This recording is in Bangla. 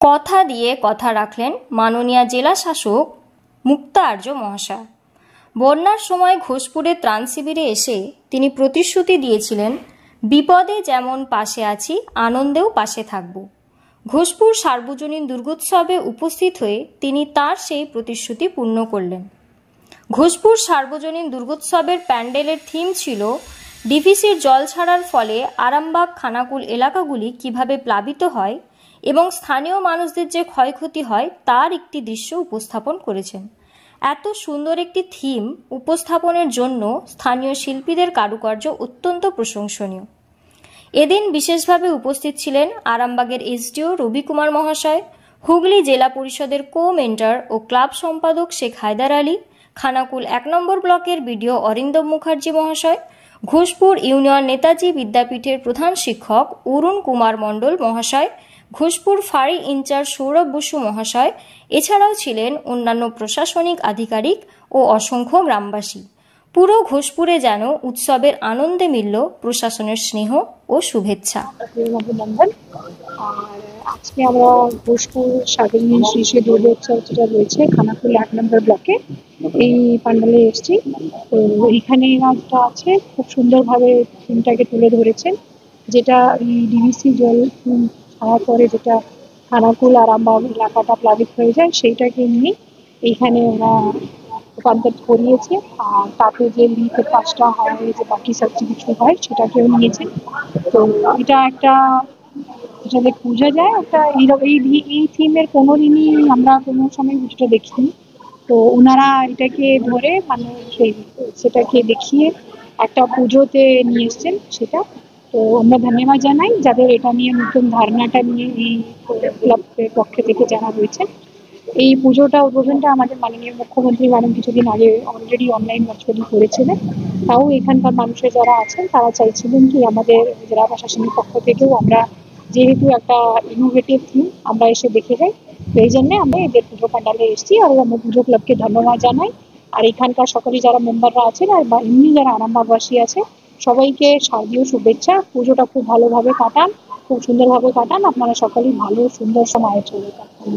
কথা দিয়ে কথা রাখলেন মাননীয় জেলা শাসক মুক্তা আর্য মহাশয়। বন্যার সময় ঘোষপুরে ত্রাণ শিবিরে এসে তিনি প্রতিশ্রুতি দিয়েছিলেন, বিপদে যেমন পাশে আছি, আনন্দেও পাশে থাকব। ঘোষপুর সার্বজনীন দুর্গোৎসবে উপস্থিত হয়ে তিনি তার সেই প্রতিশ্রুতি পূর্ণ করলেন। ঘোষপুর সার্বজনীন দুর্গোৎসবের প্যান্ডেলের থিম ছিল ডিভিসির জল ছাড়ার ফলে আরামবাগ খানাকুল এলাকাগুলি কিভাবে প্লাবিত হয় এবং স্থানীয় মানুষদের যে ক্ষয়ক্ষতি হয় তার একটি দৃশ্য উপস্থাপন করেছেন। এত সুন্দর একটি থিম উপস্থাপনের জন্য স্থানীয় শিল্পীদের কারুকার্য অত্যন্ত প্রশংসনীয়। এদিন বিশেষভাবে উপস্থিত ছিলেন আরামবাগের এসডিও রবি কুমার মহাশয়, হুগলি জেলা পরিষদের কো-মেন্টর ও ক্লাব সম্পাদক শেখ হায়দার আলী, খানাকুল ১ নম্বর ব্লকের বিডিও অরিন্দম মুখার্জি মহাশয়, ঘোষপুর ইউনিয়ন নেতাজি বিদ্যাপীঠের প্রধান শিক্ষক অরুণ কুমার মণ্ডল মহাশয়, ঘোষপুর ফাঁড়ি ইনচার্জ সৌরভ বসু মহাশয়, এছাড়াও ছিলেন অন্যান্য প্রশাসনিক আধিকারিক ও অসংখ্য গ্রামবাসী। পুরো ঘোষপুরে যেন উৎসবের আনন্দে মিলল প্রশাসনের স্নেহ ও শুভেচ্ছা। আর আজকে আমরা ঘোষপুর সার্বজনীন শীর্ষে দুর্গোৎসব যেটা রয়েছে খানাকুল ১ নম্বর ব্লকে এই প্যান্ডেলে এসেছি। তো এইখানে একটা আছে, খুব সুন্দরভাবে থিমটাকে তুলে ধরেছেন, যেটা এই ডিভিসি জল ছাড়ার পরে যেটা খানাকুল আরামবাগ এলাকাটা প্লাবিত হয়ে যায় সেইটাকে নিয়ে এইখানে ওরা রূপান্তর করিয়েছে। আর তাতে যে লিকের কাজটা হয়, যে বাকি সব কিছু হয় সেটাকেও নিয়েছে। তো এটা একটা যেটা বোঝা যায় একটা এই থিমের কোনোদিনই আমরা কোনো সময় পুজোটা দেখিনি। তো ওনারা এটাকে ধরে মানে সেটাকে দেখিয়ে একটা পুজোতে নিয়ে এসছেন সেটা। তো আমরা ধন্যবাদ জানাই যাদের এটা নিয়ে নতুন ধারণাটা নিয়ে এই ক্লাবের পক্ষ থেকে জানা রয়েছে। এই পুজোটা উদ্বোধনটা আমাদের মাননীয় মুখ্যমন্ত্রী ম্যাডাম কিছুদিন আগে অলরেডি অনলাইন ভার্চুয়ালি করেছিলেন। তাও এখানকার মানুষের যারা আছেন তারা চাইছিলেন কি আমাদের জেলা প্রশাসনের পক্ষ থেকেও আমরা যেহেতু একটা ইনোভেটিভ থিম আমরা এসে দেখে যাই, তো এই জন্যে আমরা এদের পুজো প্যান্ডালে এসেছি। আর আমরা পুজো ক্লাবকে ধন্যবাদ জানাই। আর এখানকার সকলে যারা মেম্বাররা আছেন আর বা এমনি যারা আরামবাগবাসী আছে সবাইকে শারদীয় শুভেচ্ছা। পুজোটা খুব ভালোভাবে কাটান, খুব সুন্দরভাবে কাটান। আপনারা সকলেই ভালো সুন্দর সময় চলে কাটান।